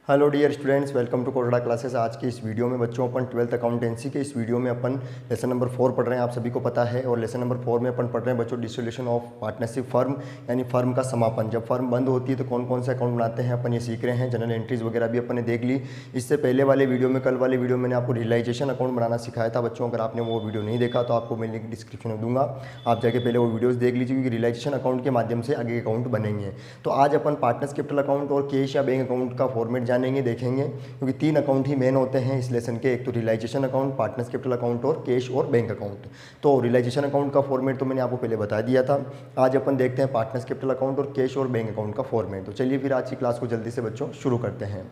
Hello dear students, welcome to Kotda classes. आज की इस वीडियो में बच्चों अपन 12th अकाउंटेंसी के इस वीडियो में अपन लेसन नंबर 4 पढ़ रहे हैं, आप सभी को पता है। और लेसन नंबर 4 में अपन पढ़ रहे हैं बच्चों डिसोल्यूशन ऑफ पार्टनरशिप फर्म, यानी फर्म का समापन। जब फर्म बंद होती है तो कौन कौन से अकाउंट बनाते हैं अपन ये सीख रहे हैं। जनरल एंट्रीज वगैरह भी अपन ने देख ली। इससे पहले वाले वीडियो में, कल वाले वीडियो में मैंने आपको रियलाइजेशन अकाउंट बनाना सिखाया था बच्चों। अगर आपने वो वीडियो नहीं देखा तो आपको मैं लिंक डिस्क्रिप्शन में दूंगा, आप जाके पहले वो वीडियोस देख लीजिए, क्योंकि रियलाइजेशन अकाउंट के माध्यम से आगे अकाउंट बनेंगे। तो आज अपन पार्टनर्स कैपिटल अकाउंट और कैश या बैंक अकाउंट का फॉर्मेट जानेंगे, देखेंगे, क्योंकि 3 अकाउंट ही मेन होते हैं इस लेसन के। एक तो realisation account, partners capital account और कैश और बैंक अकाउंट। तो रियलाइजेशन अकाउंट का फॉर्मेट तो मैंने आपको पहले बता दिया था। आज अपन देखते हैं पार्टनर्स कैपिटल अकाउंट और कैश और बैंक अकाउंट का फॉर्मेट। तो चलिए फिर आज की क्लास को जल्दी से बच्चों शुरू करते हैं।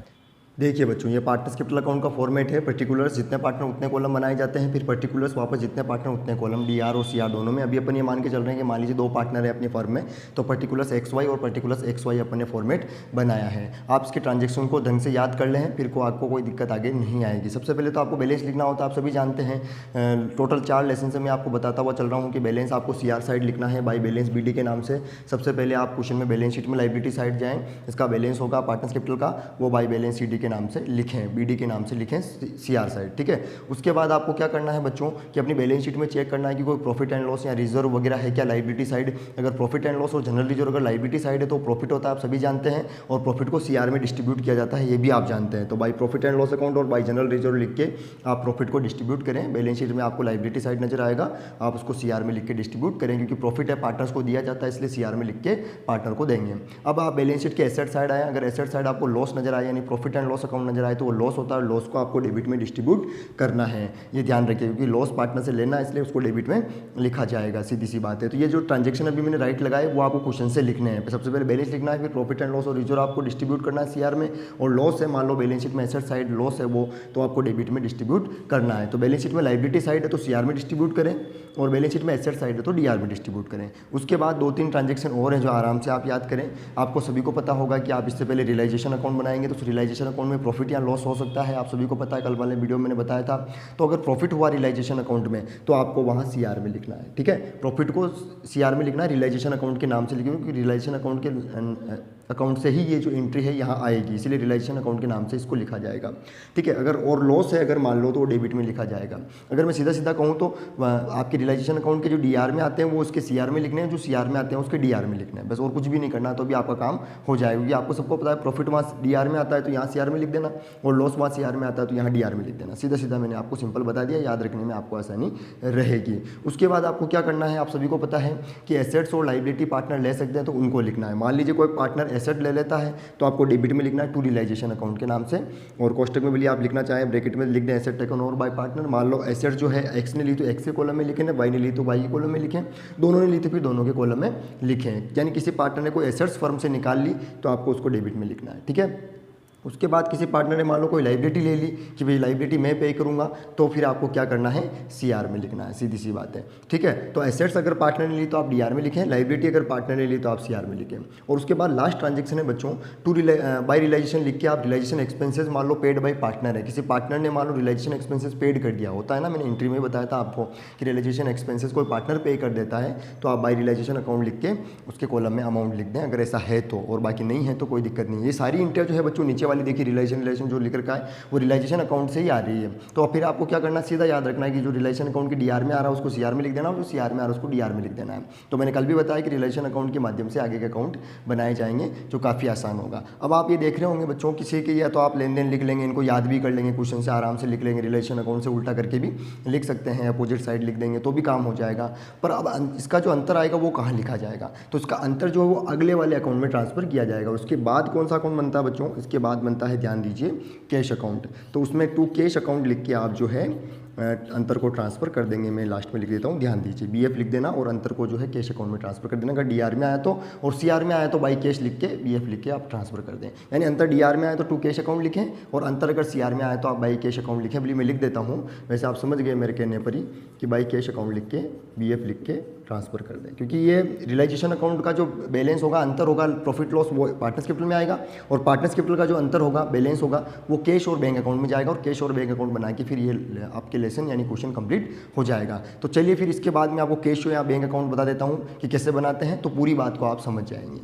देखिए बच्चों, ये पार्टनर्स कैपिटल अकाउंट का फॉर्मेट है। पर्टिकुलर्स जितने पार्टनर उतने कॉलम बनाए जाते हैं, फिर पर्टिकुलर्स वापस जितने पार्टनर उतने कॉलम, डीआर और सीआर दोनों में। अभी अपन ये मान के चल रहे हैं कि मान लीजिए 2 पार्टनर है अपनी फर्म में, तो पर्टिकुलर्स XY और पर्टिकुलर्स XY अपन ने फॉर्मेट बनाया है। आप इसके ट्रांजेक्शन को ढंग से याद कर लें, फिर को आपको कोई दिक्कत आगे नहीं आएगी। सबसे पहले तो आपको बैलेंस लिखना होता है, आप सभी जानते हैं। टोटल 4 लेसन से मैं आपको बताता हुआ चल रहा हूँ कि बैलेंस आपको सीआर साइड लिखना है बाई बैलेंस BD के नाम से। सबसे पहले आप क्वेश्चन में बैलेंस शीट में लाइबिलिटी साइड जाएँ, इसका बैलेंस होगा पार्टनर्स कैपिटल का, वो बाई बैलेंस CD के नाम से लिखें, BD के नाम से लिखें सीआर साइड, ठीक है। उसके बाद आपको क्या करना है बच्चों कि अपनी बैलेंस शीट में चेक करना है कि कोई प्रॉफिट एंड लॉस या रिजर्व वगैरह है क्या लाइबिलिटी साइड। अगर प्रॉफिट एंड लॉस और जनरल रिजर्व अगर लाइबिलिटी साइड है तो प्रॉफिट होता है, आप सभी जानते हैं, और प्रॉफिट को सीआर में डिस्ट्रीब्यूट किया जाता है, ये भी आप जानते हैं। तो by profit and loss account और बाई जनरल रिजर्व लिख के आप प्रॉफिट को डिस्ट्रीब्यूट करें। बैलेंस शीट में आपको लाइबिलिटी साइड नजर आएगा, आप उसको सीआर में लिख के डिस्ट्रीब्यूट करें, क्योंकि प्रॉफिट है पार्टनर्स को दिया जाता है, इसलिए सीआर में लिख के पार्टनर को देंगे। अब आप बैलेंस शीट के एसेट साइड आए, अगर एसेट साइड आपको लॉस नजर आए, यानी प्रॉफिट एंड लॉस अकाउंट नजर आए, तो वो लॉस होता है, लॉस को आपको डेबिट में डिस्ट्रीब्यूट करना है, ये ध्यान रखिए, क्योंकि लॉस पार्टनर से लेना है, इसलिए उसको डेबिट में लिखा जाएगा, सीधी सी बात है। तो ये जो ट्रांजैक्शन अभी मैंने राइट लगाए वो आपको क्वेश्चन से लिखने हैं। सबसे पहले बैलेंस लिखना है, फिर प्रॉफिट एंड लॉस और रिजर्व आपको डिस्ट्रीब्यूट करना है सीआर में, और लॉस है, मान लो बैलेंस शीट में एसेट साइड लॉस है वो, तो आपको डेबिट में डिस्ट्रीब्यूट करना है। तो बैलेंस शीट में लाइबिलिटी साइड है तो सीआर में डिस्ट्रीब्यूट करें, और बैलेंस शीट में एसेट साइड है तो डीआर में डिस्ट्रीब्यूट करें। उसके बाद 2-3 ट्रांजैक्शन और हैं जो आराम से आप याद करें। आपको सभी को पता होगा कि आप इससे पहले रियलाइजेशन अकाउंट बनाएंगे, तो उस रियलाइजेशन अकाउंट में प्रॉफिट या लॉस हो सकता है, आप सभी को पता है, कल वाले वीडियो में मैंने बताया था। तो अगर प्रॉफिट हुआ रियलाइजेशन अकाउंट में तो आपको वहाँ सीआर में लिखना है, ठीक है। प्रॉफिट को सीआर में लिखना है, रियलाइजेशन अकाउंट के नाम से लिखिए, क्योंकि रियलाइजेशन अकाउंट के अकाउंट से ही ये जो एंट्री है यहाँ आएगी, इसलिए रियलाइजेशन अकाउंट के नाम से इसको लिखा जाएगा, ठीक है। अगर और लॉस है अगर मान लो तो वो डेबिट में लिखा जाएगा। अगर मैं सीधा सीधा कहूँ तो आपके रियलाइजेशन अकाउंट के जो डीआर में आते हैं वो उसके सीआर में लिखने हैं, जो सीआर में आते हैं उसके डीआर में लिखने हैं, बस और कुछ भी नहीं करना, तो भी आपका काम हो जाएगा। क्योंकि आपको सबको पता है प्रॉफिट वहाँ डीआर में आता है तो यहाँ सीआर में लिख देना, और लॉस वहाँ सीआर में आता है तो यहाँ डीआर में लिख देना। सीधा सीधा मैंने आपको सिंपल बता दिया, याद रखने में आपको आसानी रहेगी। उसके बाद आपको क्या करना है, आप सभी को पता है कि एसेट्स और लाइबिलिटी पार्टनर ले सकते हैं तो उनको लिखना है। मान लीजिए कोई पार्टनर एसेट ले लेता है तो आपको डेबिट में लिखना है टू रियलाइजेशन अकाउंट के नाम से, और कोष्टक में भी आप लिखना चाहें ब्रैकेट में लिख दें asset taken over by partner. मान लो एसेट जो है एक्स ने ली तो एक्स के कॉलम में लिखें, वाई ने ली तो वाई के कॉलम में लिखें, दोनों ने ली तो फिर दोनों के कॉलम में लिखें। यानी किसी पार्टनर ने कोई एसेट्स फर्म से निकाल ली तो आपको उसको डेबिट में लिखना है, ठीक है। उसके बाद किसी पार्टनर ने मान लो कोई लाइबिलिटी ले ली कि भाई लाइबिलिटी मैं पे करूंगा, तो फिर आपको क्या करना है, सीआर में लिखना है, सीधी सी बात है, ठीक है। तो एसेट्स अगर पार्टनर ने ली तो आप डीआर में लिखें, लाइबिलिटी अगर पार्टनर ने ली तो आप सीआर में लिखें। और उसके बाद लास्ट ट्रांजेक्शन है बच्चों बाय रियलाइजेशन लिख के आप रियलाइजेशन एक्सपेंसेस मान लो पेड बाय पार्टनर है, किसी पार्टनर ने मान लो रियलाइजेशन एक्सपेंसेस पेड कर दिया होता है ना, मैंने एंट्री में बताया था आपको कि रियलाइजेशन एक्सपेंसेस कोई पार्टनर पे कर देता है, तो आप बाय रियलाइजेशन अकाउंट लिख के उसके कॉलम में अमाउंट लिख दें, अगर ऐसा है तो, और बाकी नहीं है तो कोई दिक्कत नहीं है। ये सारी एंट्री जो है बच्चों नीचे वाली देखिए रियलाइजेशन जो लिख रखा है वो रियलाइजेशन अकाउंट से ही आ रही है। तो फिर आपको क्या करना है, सीधा याद रखना है कि जो रियलाइजेशन अकाउंट के डीआर में आ रहा है उसको सीआर में लिख देना, और जो सीआर में आ रहा है उसको डीआर में लिख देना है। तो मैंने कल भी बताया कि रियलाइजेशन अकाउंट के माध्यम से आगे के अकाउंट बनाए जाएंगे, जो काफ़ी आसान होगा। अब आप ये देख रहे होंगे बच्चों किसी के, या तो आप लेन देन लिख लेंगे, इनको याद भी कर लेंगे, क्वेश्चन से आराम से लिख लेंगे, रियलाइजेशन अकाउंट से उल्टा करके भी लिख सकते हैं, अपोजिट साइड लिख देंगे तो भी काम हो जाएगा। पर अब इसका जो अंतर आएगा वो कहाँ लिखा जाएगा, तो इसका अंतर जो है वो अगले वाले अकाउंट में ट्रांसफर किया जाएगा। उसके बाद कौन सा अकाउंट बनता है बच्चों, इसके बाद बनता है, ध्यान दीजिए, कैश अकाउंट। तो उसमें टू कैश अकाउंट लिख के आप जो है अंतर को ट्रांसफर कर देंगे। मैं लास्ट में लिख देता हूँ, ध्यान दीजिए, BF लिख देना और अंतर को जो है कैश अकाउंट में ट्रांसफर कर देना। अगर डीआर में आया तो, और सीआर में आया तो बाई कैश लिख के BF लिख के आप ट्रांसफर कर दें। यानी अंतर डीआर में आया तो टू कैश अकाउंट लिखें, और अंतर अगर सीआर में आया तो आप बाई कैश अकाउंट लिखें। बोलिए मैं लिख देता हूँ, वैसे आप समझ गए मेरे कहने पर ही कि बाई कैश अकाउंट लिख के BF लिख के ट्रांसफर कर दें, क्योंकि ये रियलाइजेशन अकाउंट का जो बैलेंस होगा, अंतर होगा, प्रॉफिट लॉस वो पार्टनर्स कैपिटल में आएगा, और पार्टनर्स कैपिटल का जो अंतर होगा, बैलेंस होगा, वो कैश और बैंक अकाउंट में जाएगा, और कैश और बैंक अकाउंट बना के फिर ये आपके लेसन यानी क्वेश्चन कंप्लीट हो जाएगा। तो चलिए फिर इसके बाद मैं आपको कैश या बैंक अकाउंट बता देता हूँ कि कैसे बनाते हैं, तो पूरी बात को आप समझ जाएंगे।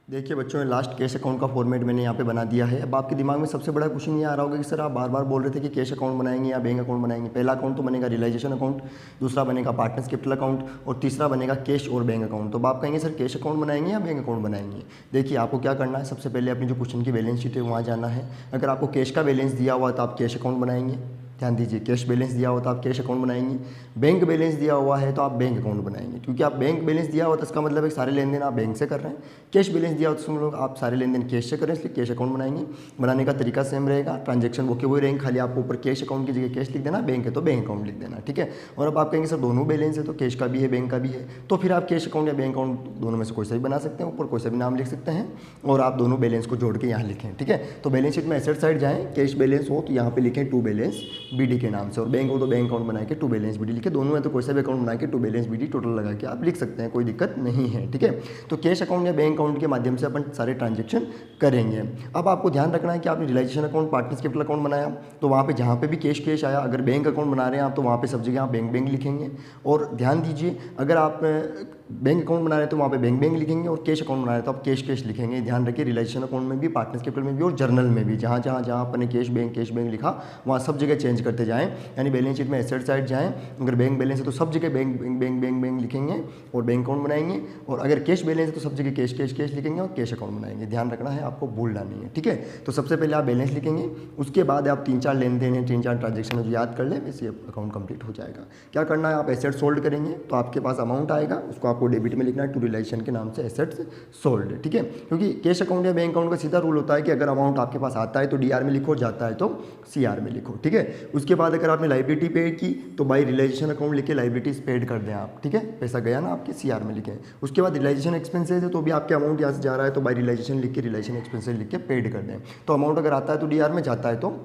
देखिए बच्चों, लास्ट कैश अकाउंट का फॉर्मेट मैंने यहाँ पे बना दिया है। अब आपके दिमाग में सबसे बड़ा क्वेश्चन ये आ रहा होगा कि सर आप बार बार बोल रहे थे कि कैश अकाउंट बनाएंगे या बैंक अकाउंट बनाएंगे। पहला अकाउंट तो बनेगा रियलाइजेशन अकाउंट, दूसरा बनेगा पार्टनर्स कैपिटल अकाउंट और तीसरा बनेगा कैश और बैंक अकाउंट। तो आप कहेंगे सर कैश अकाउंट बनाएंगे या बैंक अकाउंट बनाएंगे। देखिए आपको क्या करना है, सबसे पहले अपनी जो क्वेश्चन की बैलेंस शीट है वहाँ जाना है। अगर आपको कैश का बैलेंस दिया हुआ है तो आप कैश अकाउंट बनाएंगे, ध्यान दीजिए। कैश बैलेंस दिया हुआ तो आप कैश अकाउंट बनाएंगे। बैंक बैलेंस दिया हुआ है तो आप बैंक अकाउंट बनाएंगे, क्योंकि आप बैंक बैलेंस दिया हुआ तो इसका मतलब है सारे लेन देन आप बैंक से कर रहे हैं। कैश बैलेंस दिया हुआ तो मतलब आप सारे लेन देन कैश से कर रहे हैं, इसलिए कैश अकाउंट बनाएंगे। बनाने का तरीका सेम रहेगा, ट्रांजेक्शन वो के वही रहेंगे, खाली आपको ऊपर कैश अकाउंट की जगह कैश लिख देना, बैंक है तो बैंक अकाउंट लिख देना, ठीक है। और अब आप कहेंगे सर दोनों बैलेंस है तो कैश का भी है बैंक का भी है, तो फिर आप कैश अकाउंट या बैंक अकाउंट दोनों में से कोई सा भी बना सकते हैं, ऊपर कोई सा भी नाम लिख सकते हैं और आप दोनों बैलेंस को जोड़ के यहाँ लिखें, ठीक है। तो बैलेंस शीट में एसेट साइड जाएँ, कैश बैलेंस हो तो यहाँ पे लिखें टू बैलेंस BD के नाम से, और बैंक हो तो बैंक अकाउंट बना के टू बैलेंस BD लिखे। दोनों में तो कोई सा भी अकाउंट बना के टू बैलेंस BD टोटल लगा के आप लिख सकते हैं, कोई दिक्कत नहीं है, ठीक है। तो कैश अकाउंट या बैंक अकाउंट के माध्यम से अपन सारे ट्रांजेक्शन करेंगे। अब आपको ध्यान रखना है कि आपने realisation account, partners capital account बनाया तो वहाँ पे जहाँ पे भी कैश आया, अगर बैंक अकाउंट बना रहे हैं आप तो वहाँ पे सब जगह आप बैंक लिखेंगे। और ध्यान दीजिए, अगर आप बैंक अकाउंट बना रहे हैं तो वहाँ पे बैंक लिखेंगे, और कैश अकाउंट बना रहे हैं तो आप कैश लिखेंगे। ध्यान रखिए, रियलाइजेशन अकाउंट में भी, पार्टनर्स कैपिटल में भी और जर्नल में भी, जहाँ अपने कैश बैंक लिखा वहाँ सब जगह चेंज करते जाएँ। यानी बैलेंस शीट में एसेट साइड जाएँ, अगर बैंक बैलेंस है तो सब जगह बैंक लिखेंगे और बैंक अकाउंट बनाएंगे, और अगर कैश बैलेंस है तो सब जगह कैश लिखेंगे और कैश अकाउंट बनाएंगे। ध्यान रखना है, आपको भूलना नहीं है, ठीक है। तो सबसे पहले आप बैलेंस लिखेंगे, उसके बाद आप 3-4 लेन देन है, 3-4 ट्रांजेक्शन जो याद कर लें, वैसे अकाउंट कंप्लीट हो जाएगा। क्या करना है, आप एसेट सोल्ड करेंगे तो आपके पास अमाउंट आएगा, उसको आपको डेबिट में लिखना है, टू रियलाइजेशन के नाम से एसेट्स सोल्ड, ठीक है। क्योंकि कैश अकाउंट या बैंक अकाउंट का सीधा रूल होता है कि अगर अमाउंट आपके पास आता है तो DR में लिखो, जाता है तो CR में लिखो, ठीक है। उसके बाद अगर आपने लाइबिलिटी पेड की तो बाई रियलाइजेशन अकाउंट लिख के लाइबिलिटीज पेड कर दें आप, ठीक है। पैसा गया ना आपके, CR में लिखें। उसके बाद रियलाइजेशन एक्सपेंसेस है तो भी आपके अमाउंट यहाँ से जा रहा है तो बाई रियलाइजेशन लिख के रियलाइजेशन एक्सपेंसेस लिख के पेड कर दें। तो अमाउंट अगर आता है तो DR में, जाता है तो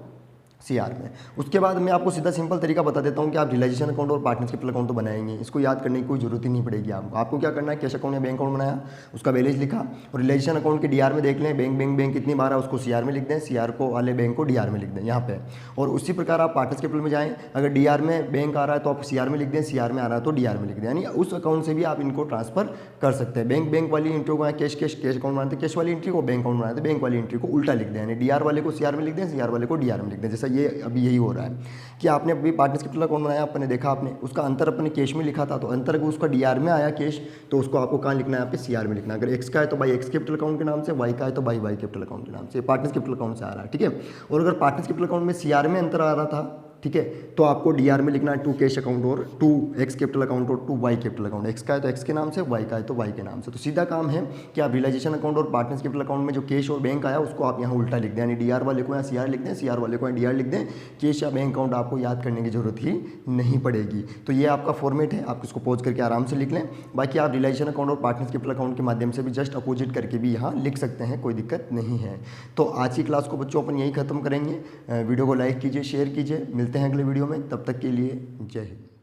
CR में। उसके बाद मैं आपको सीधा सिंपल तरीका बता देता हूँ कि आप रियलाइजेशन अकाउंट और पार्टनर्स कैपिटल अकाउंट तो बनाएंगे, इसको याद करने की कोई जरूरत ही नहीं पड़ेगी आपको। आपको क्या करना है, कैश अकाउंट या बैंक अकाउंट बनाया, उसका बैलेंस लिखा, और रियलाइजेशन अकाउंट के DR में देख लें, बैंक कितनी बार है उसको CR में लिख दें, CR को वाले बैंक को DR में लिख दें यहाँ पे। और उसी प्रकार आप पार्टनर्स कैपिटल में जाएँ, अगर DR में बैंक आ रहा है तो आप CR में लिख दें, CR में आ रहा है तो DR में लिख दें। यानी उस अकाउंट से भी आप इनको ट्रांसफर कर सकते हैं। बैंक वाली एंट्री को कैश अकाउंट बनाते हैं, कैश वाली एंट्री को बैंक अकाउंट बनाते हैं, बैंक वाली एंट्री को उल्टा लिख दें, यानी DR वाले को CR में लिख दें, CR वाले को DR में लिख दें। जैसा ये अभी यही हो रहा है कि आपने अभी पार्टनर्स कैपिटल अकाउंट बनाया, आपने देखा, आपने उसका अंतर अपने कैश में लिखा था, तो अंतर अगर उसका DR में आया कैश तो उसको आपको कहाँ लिखना है, यहाँ पे CR में लिखना है। अगर X का है तो बाई X कैपिटल अकाउंट के नाम से, Y का है तो बाई Y कैपिटल अकाउंट के नाम से, पार्टनर्स कैपिटल अकाउंट से आ रहा है, ठीक है। और अगर पार्टनर्स कैपिटल अकाउंट में CR में अंतर आ रहा था, ठीक है, तो आपको DR में लिखना है टू कैश अकाउंट और टू X कैपिटल अकाउंट और to Y capital account. X का है तो X के नाम से, Y का है तो Y के नाम से। तो सीधा काम है कि आप रियलाइजेशन अकाउंट और पार्टनर्स कैपिटल अकाउंट में जो कैश और बैंक आया उसको आप यहाँ उल्टा लिख दें, यानी DR वाले को यहाँ CR लिख दें, CR वाले को यहाँ DR लिख दें। कैश या बैंक अकाउंट आपको याद करने की जरूरत ही नहीं पड़ेगी। तो ये आपका फॉर्मेट है, आप इसको पॉज करके आराम से लिख लें। बाकी आप रियलाइजेशन अकाउंट और पार्टनर्स कैपिटल अकाउंट के माध्यम से भी जस्ट अपोजिट करके भी यहाँ लिख सकते हैं, कोई दिक्कत नहीं है। तो आज की क्लास को बच्चों अपन यही खत्म करेंगे। वीडियो को लाइक कीजिए, शेयर कीजिए, मिलते हैं अगले वीडियो में, तब तक के लिए जय हिंद।